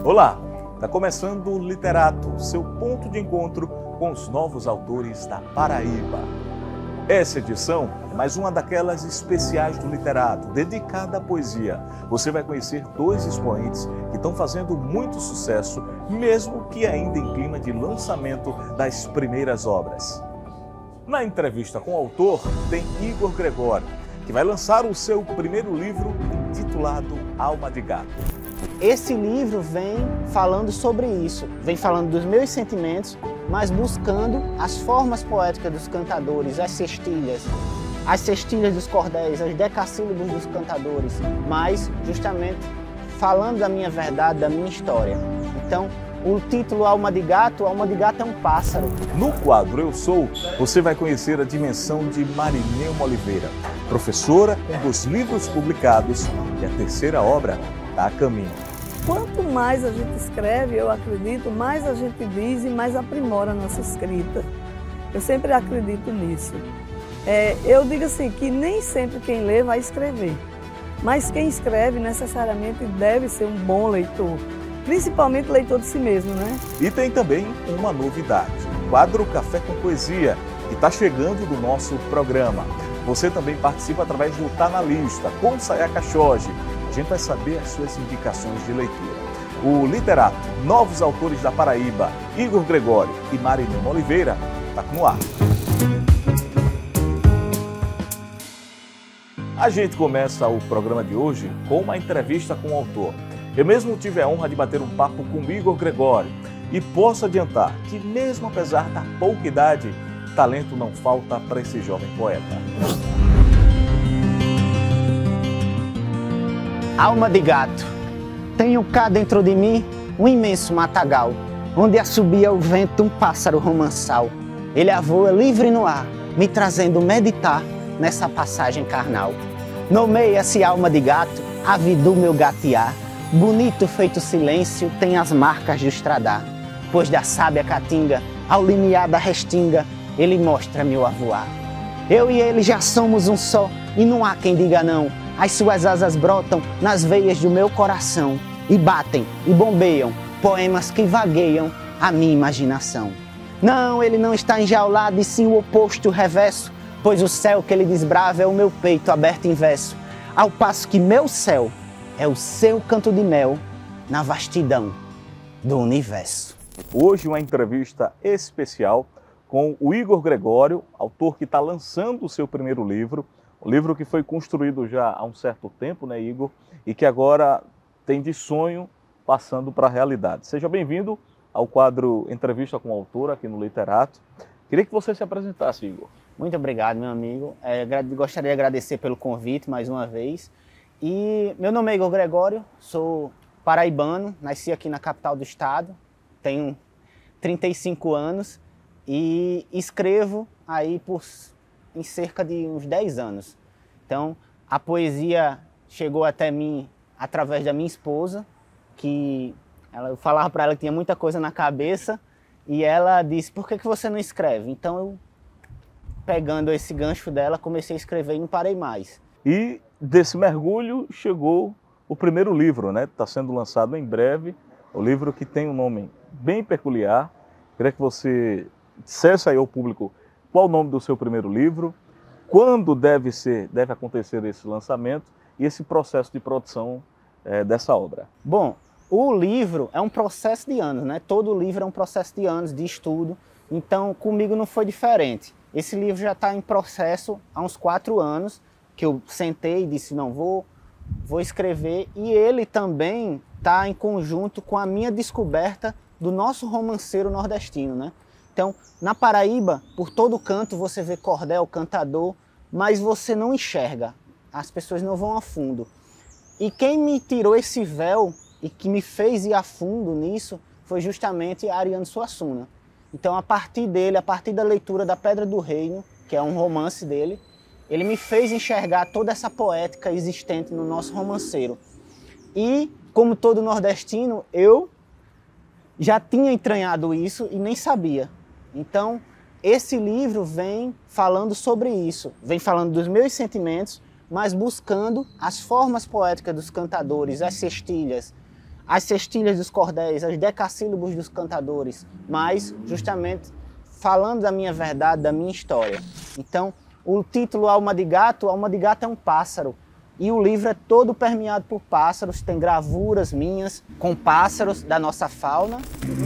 Olá, está começando o Literato, seu ponto de encontro com os novos autores da Paraíba. Essa edição é mais uma daquelas especiais do Literato, dedicada à poesia. Você vai conhecer dois expoentes que estão fazendo muito sucesso, mesmo que ainda em clima de lançamento das primeiras obras. Na entrevista com o autor, tem Igor Gregório, que vai lançar o seu primeiro livro intitulado Alma de Gato. Esse livro vem falando sobre isso, vem falando dos meus sentimentos, mas buscando as formas poéticas dos cantadores, as cestilhas dos cordéis, os decassílabos dos cantadores, mas justamente falando da minha verdade, da minha história. Então, o título Alma de Gato é um pássaro. No quadro Eu Sou, você vai conhecer a dimensão de Marinelma Oliveira, professora dos livros publicados, e a terceira obra está a caminho. Quanto mais a gente escreve, eu acredito, mais a gente diz e mais aprimora a nossa escrita. Eu sempre acredito nisso. Eu digo assim, que nem sempre quem lê vai escrever, mas quem escreve necessariamente deve ser um bom leitor, principalmente leitor de si mesmo, né? E tem também uma novidade, o quadro Café com Poesia, que está chegando do nosso programa. Você também participa através do Tá na Lista, com Sayaka Shoji. A gente vai saber as suas indicações de leitura. O Literato, novos autores da Paraíba, Igor Gregório e Marinelma Oliveira, está no ar. A gente começa o programa de hoje com uma entrevista com o autor. Eu mesmo tive a honra de bater um papo com Igor Gregório e posso adiantar que, mesmo apesar da pouca idade, talento não falta para esse jovem poeta. Alma de gato, tenho cá dentro de mim um imenso matagal, onde assobia o vento um pássaro romançal. Ele avoa livre no ar, me trazendo meditar nessa passagem carnal. Nomeia-se alma de gato, ave do meu gatear, bonito feito silêncio tem as marcas do estradar, pois da sábia caatinga, ao limiar da restinga, ele mostra-me o avoar. Eu e ele já somos um só, e não há quem diga não. As suas asas brotam nas veias do meu coração e batem e bombeiam poemas que vagueiam a minha imaginação. Não, ele não está enjaulado e sim o oposto, o reverso, pois o céu que ele desbrava é o meu peito aberto em verso, ao passo que meu céu é o seu canto de mel na vastidão do universo. Hoje uma entrevista especial com o Igor Gregório, autor que está lançando o seu primeiro livro, um livro que foi construído já há um certo tempo, né, Igor? E que agora tem de sonho passando para a realidade. Seja bem-vindo ao quadro Entrevista com o Autor aqui no Literato. Queria que você se apresentasse, Igor. Muito obrigado, meu amigo. Gostaria de agradecer pelo convite mais uma vez. E meu nome é Igor Gregório, sou paraibano, nasci aqui na capital do estado, tenho 35 anos e escrevo aí em cerca de uns 10 anos. Então, a poesia chegou até mim através da minha esposa, que eu falava para ela que tinha muita coisa na cabeça, e ela disse, por que você não escreve? Então, eu, pegando esse gancho dela, comecei a escrever e não parei mais. E desse mergulho chegou o primeiro livro, né? Está sendo lançado em breve, o livro que tem um nome bem peculiar. Queria que você dissesse aí ao público qual o nome do seu primeiro livro, quando deve acontecer esse lançamento e esse processo de produção dessa obra. Bom, o livro é um processo de anos, né? Todo livro é um processo de anos de estudo, então comigo não foi diferente. Esse livro já está em processo há uns 4 anos, que eu sentei e disse, não, vou escrever, e ele também está em conjunto com a minha descoberta do nosso romanceiro nordestino, né? Então, na Paraíba, por todo canto você vê cordel, cantador, mas você não enxerga, as pessoas não vão a fundo. E quem me tirou esse véu e que me fez ir a fundo nisso foi justamente Ariano Suassuna. Então, a partir dele, a partir da leitura da Pedra do Reino, que é um romance dele, ele me fez enxergar toda essa poética existente no nosso romanceiro. E, como todo nordestino, eu já tinha entranhado isso e nem sabia. Então, esse livro vem falando sobre isso, vem falando dos meus sentimentos, mas buscando as formas poéticas dos cantadores, as cestilhas, as cestilhas dos cordéis, os decassílabos dos cantadores, mas justamente falando da minha verdade, da minha história. Então, o título Alma de Gato é um pássaro. E o livro é todo permeado por pássaros, tem gravuras minhas com pássaros da nossa fauna.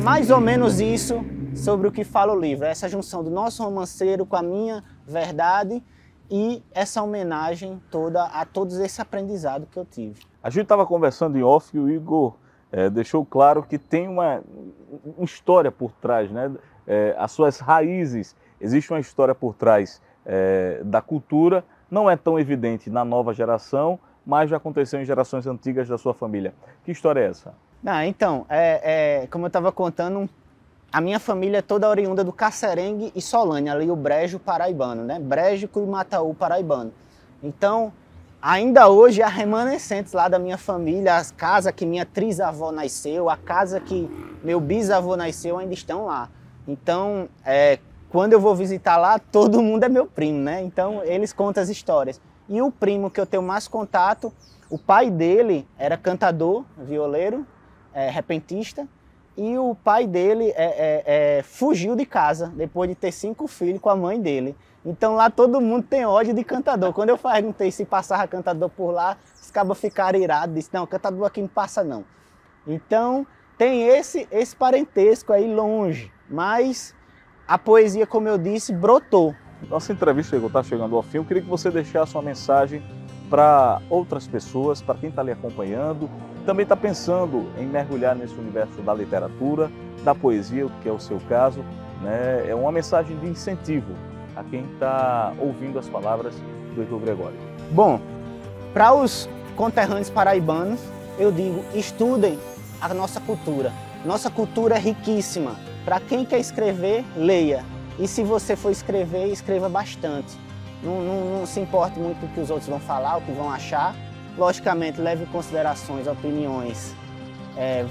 Mais ou menos isso sobre o que fala o livro, essa junção do nosso romanceiro com a minha verdade e essa homenagem toda a todo esse aprendizado que eu tive. A gente estava conversando em off e o Igor deixou claro que tem uma história por trás, né? As suas raízes, existe uma história por trás da cultura, não é tão evidente na nova geração, mas já aconteceu em gerações antigas da sua família. Que história é essa? Então, como eu estava contando, a minha família é toda oriunda do Casserengue e Solane, ali o Brejo paraibano, né? Brejo e Mataú paraibano. Então, ainda hoje há remanescentes lá da minha família, as casas que minha trisavó nasceu, a casa que meu bisavô nasceu ainda estão lá. Então, quando eu vou visitar lá, todo mundo é meu primo, né? Então, eles contam as histórias. E o primo que eu tenho mais contato, o pai dele era cantador, violeiro, repentista, e o pai dele fugiu de casa depois de ter 5 filhos com a mãe dele. Então lá todo mundo tem ódio de cantador. Quando eu perguntei se passava cantador por lá, os cabas ficaram irados, disseram, não, cantador aqui não passa não. Então tem esse parentesco aí longe, mas a poesia, como eu disse, brotou. Nossa entrevista está chegando ao fim, eu queria que você deixasse uma mensagem para outras pessoas, para quem está ali acompanhando, também está pensando em mergulhar nesse universo da literatura, da poesia, que é o seu caso, né? É uma mensagem de incentivo a quem está ouvindo as palavras do Igor Gregório. Bom, para os conterrâneos paraibanos, eu digo, estudem a nossa cultura. Nossa cultura é riquíssima. Para quem quer escrever, leia. E se você for escrever, escreva bastante. Não se importe muito com o que os outros vão falar, o que vão achar. Logicamente, leve em considerações opiniões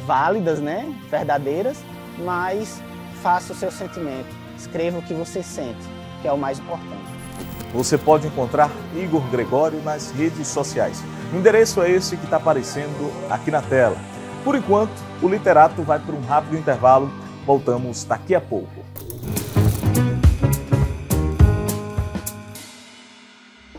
válidas, né? Verdadeiras, mas faça o seu sentimento. Escreva o que você sente, que é o mais importante. Você pode encontrar Igor Gregório nas redes sociais. O endereço é esse que está aparecendo aqui na tela. Por enquanto, o Literato vai para um rápido intervalo. Voltamos daqui a pouco.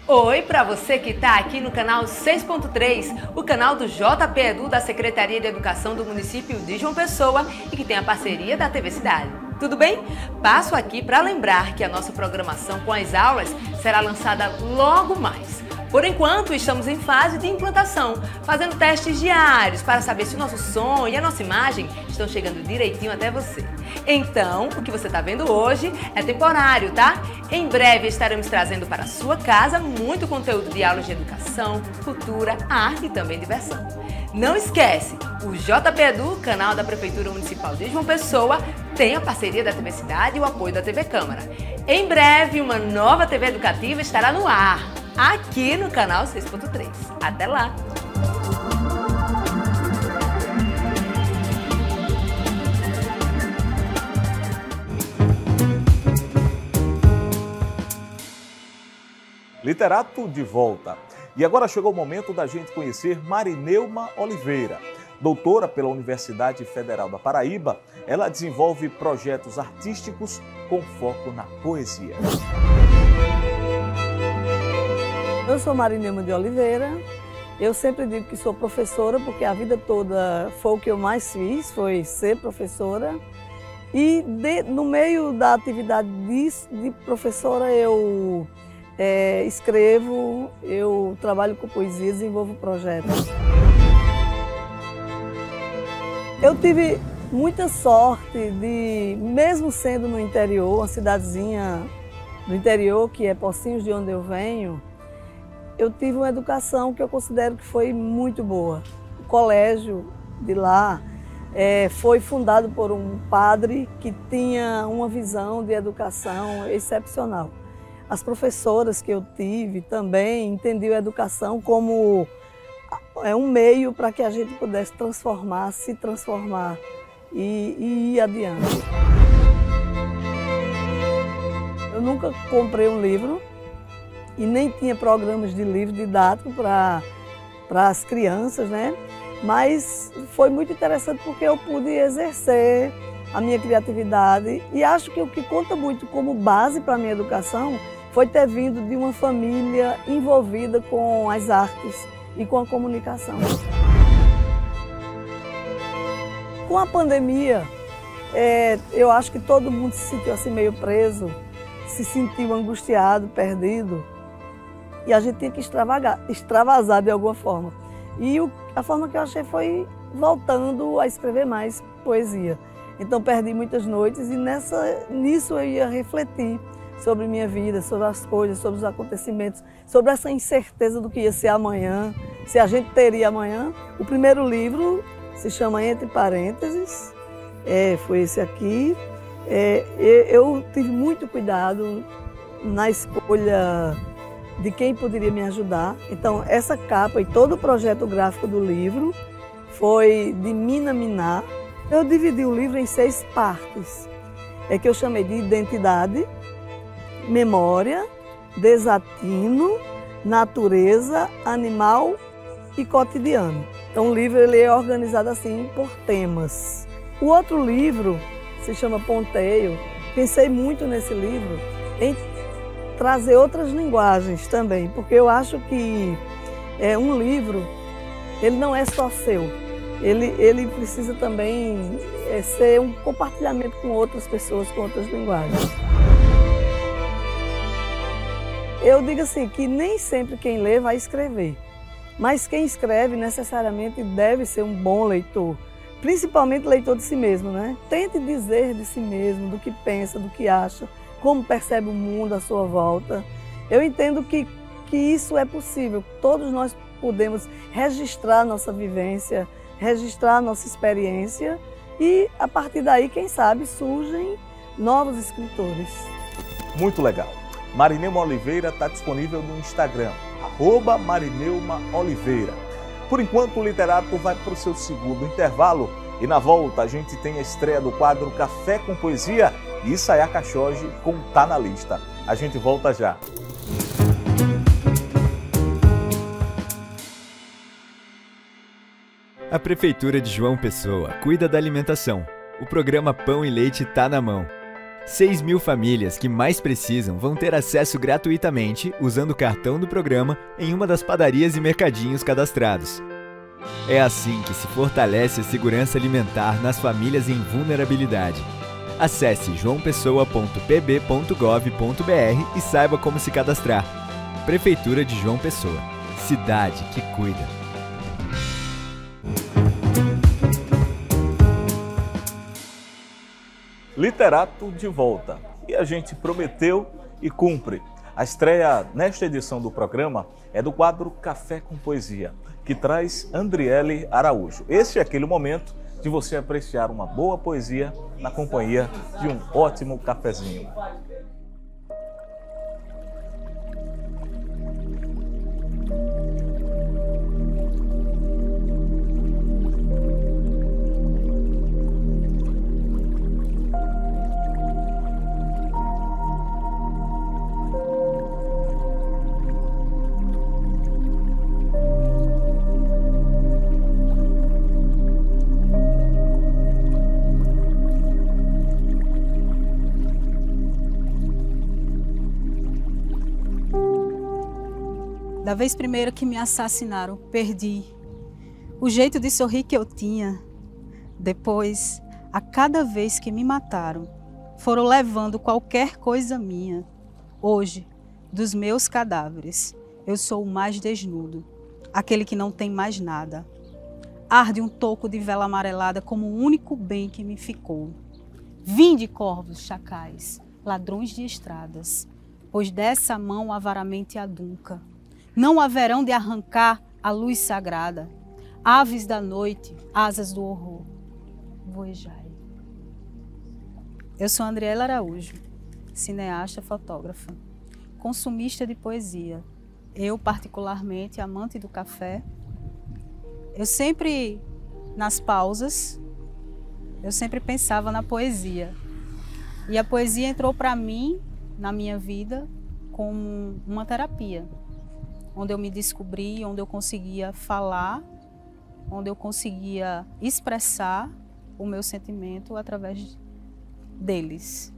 Oi, para você que está aqui no canal 6.3, o canal do JP Edu da Secretaria de Educação do município de João Pessoa e que tem a parceria da TV Cidade. Tudo bem? Passo aqui para lembrar que a nossa programação com as aulas será lançada logo mais. Por enquanto, estamos em fase de implantação, fazendo testes diários para saber se o nosso som e a nossa imagem estão chegando direitinho até você. Então, o que você está vendo hoje é temporário, tá? Em breve estaremos trazendo para a sua casa muito conteúdo de aulas de educação, cultura, arte e também diversão. Não esquece, o JP Edu, canal da Prefeitura Municipal de João Pessoa, tem a parceria da TV Cidade e o apoio da TV Câmara. Em breve, uma nova TV educativa estará no ar, aqui no canal 6.3. Até lá! Literato de volta. E agora chegou o momento da gente conhecer Marineuma Oliveira. Doutora pela Universidade Federal da Paraíba, ela desenvolve projetos artísticos com foco na poesia. Eu sou Marineuma de Oliveira. Eu sempre digo que sou professora porque a vida toda foi o que eu mais fiz, foi ser professora. E no meio da atividade de professora eu escrevo, eu trabalho com poesia, desenvolvo projetos. Eu tive muita sorte de, mesmo sendo no interior, uma cidadezinha do interior, que é Pocinhos, de onde eu venho, eu tive uma educação que eu considero que foi muito boa. O colégio de lá foi fundado por um padre que tinha uma visão de educação excepcional. As professoras que eu tive também entendiam a educação como um meio para que a gente pudesse transformar, se transformar e ir adiante. Eu nunca comprei um livro e nem tinha programas de livro didático para as crianças, né? Mas foi muito interessante porque eu pude exercer a minha criatividade e acho que o que conta muito como base para a minha educação foi ter vindo de uma família envolvida com as artes e com a comunicação. Com a pandemia, eu acho que todo mundo se sentiu assim meio preso, se sentiu angustiado, perdido, e a gente tinha que extravasar de alguma forma. E a forma que eu achei foi voltando a escrever mais poesia. Então perdi muitas noites e nisso eu ia refletir sobre minha vida, sobre as coisas, sobre os acontecimentos, sobre essa incerteza do que ia ser amanhã, se a gente teria amanhã. O primeiro livro se chama Entre Parênteses, foi esse aqui. Eu tive muito cuidado na escolha de quem poderia me ajudar. Então essa capa e todo o projeto gráfico do livro foi de Mina Miná. Eu dividi o livro em 6 partes, que eu chamei de identidade, memória, desatino, natureza, animal e cotidiano. Então o livro ele é organizado assim por temas. O outro livro se chama Ponteio. Pensei muito nesse livro em trazer outras linguagens também, porque eu acho que um livro ele não é só seu. Ele precisa também ser um compartilhamento com outras pessoas, com outras linguagens. Eu digo assim, que nem sempre quem lê vai escrever, mas quem escreve necessariamente deve ser um bom leitor, principalmente leitor de si mesmo, né? Tente dizer de si mesmo, do que pensa, do que acha, como percebe o mundo à sua volta. Eu entendo que isso é possível, todos nós podemos registrar nossa vivência, registrar nossa experiência e, a partir daí, quem sabe, surgem novos escritores. Muito legal. Marineuma Oliveira está disponível no Instagram, @MarineumaOliveira. Por enquanto, o literato vai para o seu segundo intervalo e na volta a gente tem a estreia do quadro Café com Poesia e Sayá Cachoge com Tá na Lista. A gente volta já. A Prefeitura de João Pessoa cuida da alimentação. O programa Pão e Leite tá na mão. 6.000 famílias que mais precisam vão ter acesso gratuitamente usando o cartão do programa em uma das padarias e mercadinhos cadastrados. É assim que se fortalece a segurança alimentar nas famílias em vulnerabilidade. Acesse joaopessoa.pb.gov.br e saiba como se cadastrar. Prefeitura de João Pessoa. Cidade que cuida. Literato de volta. E a gente prometeu e cumpre. A estreia nesta edição do programa é do quadro Café com Poesia, que traz Andriele Araújo. Este é aquele momento de você apreciar uma boa poesia na companhia de um ótimo cafezinho. Da vez primeira que me assassinaram, perdi o jeito de sorrir que eu tinha. Depois, a cada vez que me mataram, foram levando qualquer coisa minha. Hoje, dos meus cadáveres, eu sou o mais desnudo, aquele que não tem mais nada. Arde um toco de vela amarelada como o único bem que me ficou. Vinde, corvos, chacais, ladrões de estradas, pois dessa mão avaramente adunca. Não haverão de arrancar a luz sagrada. Aves da noite, asas do horror, voejai. Eu sou Andriele Araújo, cineasta, fotógrafa, consumista de poesia. Eu, particularmente, amante do café. Eu sempre, nas pausas, eu sempre pensava na poesia. E a poesia entrou para mim, na minha vida, como uma terapia, onde eu me descobri, onde eu conseguia falar onde eu conseguia expressar o meu sentimento através deles,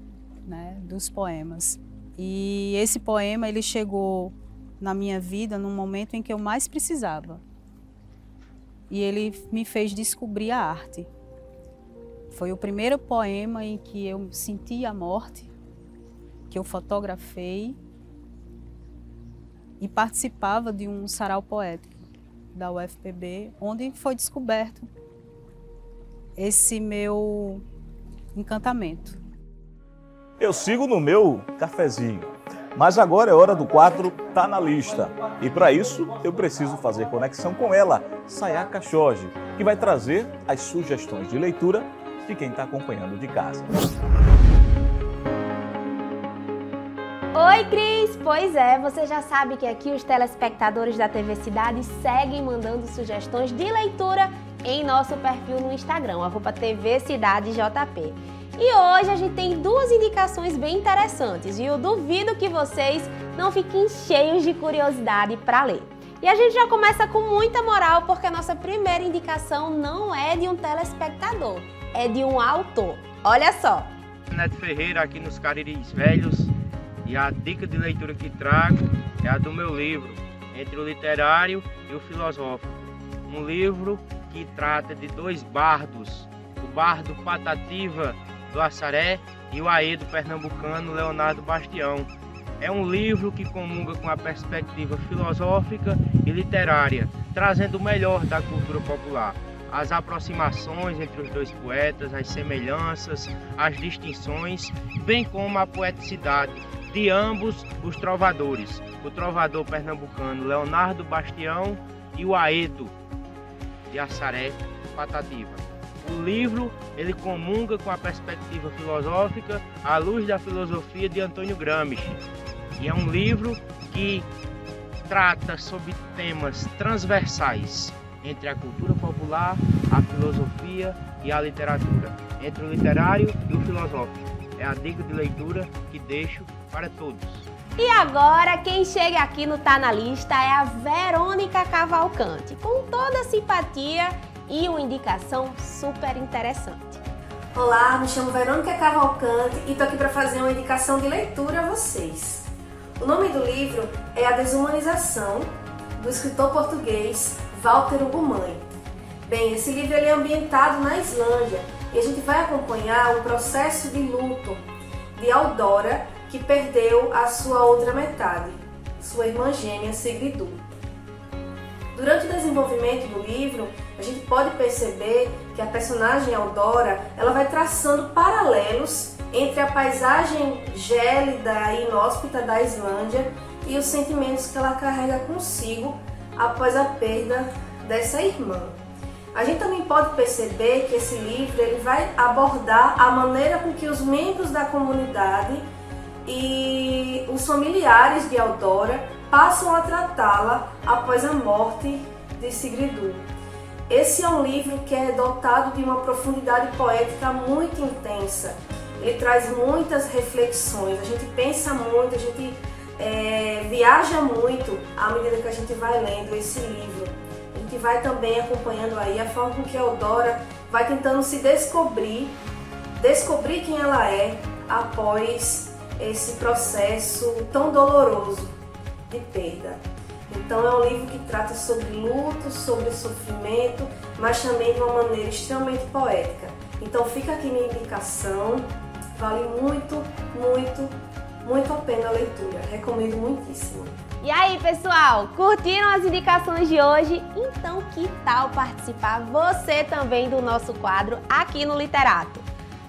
né, dos poemas. E esse poema ele chegou na minha vida num momento em que eu mais precisava. E ele me fez descobrir a arte. Foi o primeiro poema em que eu senti a morte, que eu fotografei e participava de um sarau poético da UFPB, onde foi descoberto esse meu encantamento. Eu sigo no meu cafezinho, mas agora é hora do quadro Tá na Lista. E para isso eu preciso fazer conexão com ela, Sayaka Jorge, que vai trazer as sugestões de leitura de quem está acompanhando de casa. Oi, Cris! Pois é, você já sabe que aqui os telespectadores da TV Cidade seguem mandando sugestões de leitura em nosso perfil no Instagram, @TVCidadeJP. E hoje a gente tem duas indicações bem interessantes e eu duvido que vocês não fiquem cheios de curiosidade para ler. E a gente já começa com muita moral porque a nossa primeira indicação não é de um telespectador, é de um autor. Olha só! Neto Ferreira aqui nos Cariris Velhos. E a dica de leitura que trago é a do meu livro, Entre o Literário e o Filosófico. Um livro que trata de dois bardos, o bardo Patativa do Assaré e o aedo pernambucano Leonardo Bastião. É um livro que comunga com a perspectiva filosófica e literária, trazendo o melhor da cultura popular. As aproximações entre os dois poetas, as semelhanças, as distinções, bem como a poeticidade de ambos os trovadores, o trovador pernambucano Leonardo Bastião e o aedo de Assaré Patativa. O livro ele comunga com a perspectiva filosófica à luz da filosofia de Antônio Gramsci. E é um livro que trata sobre temas transversais entre a cultura popular, a filosofia e a literatura, entre o literário e o filosófico. É a dica de leitura que deixo para todos. E agora, quem chega aqui no Tá na Lista é a Verônica Cavalcante, com toda a simpatia e uma indicação super interessante. Olá, me chamo Verônica Cavalcante e estou aqui para fazer uma indicação de leitura a vocês. O nome do livro é A Desumanização, do escritor português Walter Ugumãe. Bem, esse livro ele é ambientado na Islândia e a gente vai acompanhar o processo de luto de Eudora, que perdeu a sua outra metade, sua irmã gêmea Sigridur. Durante o desenvolvimento do livro, a gente pode perceber que a personagem Eudora ela vai traçando paralelos entre a paisagem gélida e inóspita da Islândia e os sentimentos que ela carrega consigo após a perda dessa irmã. A gente também pode perceber que esse livro ele vai abordar a maneira com que os membros da comunidade e os familiares de Eudora passam a tratá-la após a morte de Sigridur. Esse é um livro que é dotado de uma profundidade poética muito intensa. Ele traz muitas reflexões, a gente pensa muito, a gente viaja muito à medida que a gente vai lendo esse livro. A gente vai também acompanhando aí a forma com que Eudora vai tentando se descobrir quem ela é após esse processo tão doloroso de perda. Então é um livro que trata sobre luto, sobre sofrimento, mas também de uma maneira extremamente poética. Então fica aqui minha indicação, vale muito, muito, muito a pena a leitura, recomendo muitíssimo. E aí, pessoal, curtiram as indicações de hoje? Então que tal participar você também do nosso quadro aqui no Literato?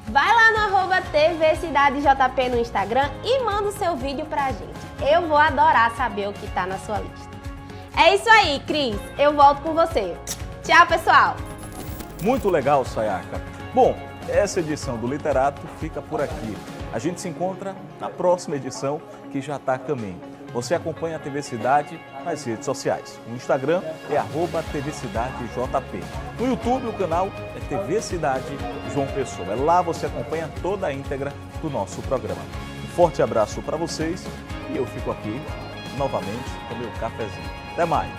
Vai lá no @TVCidadeJP no Instagram e manda o seu vídeo pra gente. Eu vou adorar saber o que tá na sua lista. É isso aí, Cris. Eu volto com você. Tchau, pessoal. Muito legal, Sayaka. Bom, essa edição do Literato fica por aqui. A gente se encontra na próxima edição que já está a caminho. Você acompanha a TV Cidade nas redes sociais. O Instagram é @TVCidadeJP. No YouTube o canal é TV Cidade João Pessoa. Lá você acompanha toda a íntegra do nosso programa. Um forte abraço para vocês e eu fico aqui novamente com o meu cafezinho. Até mais!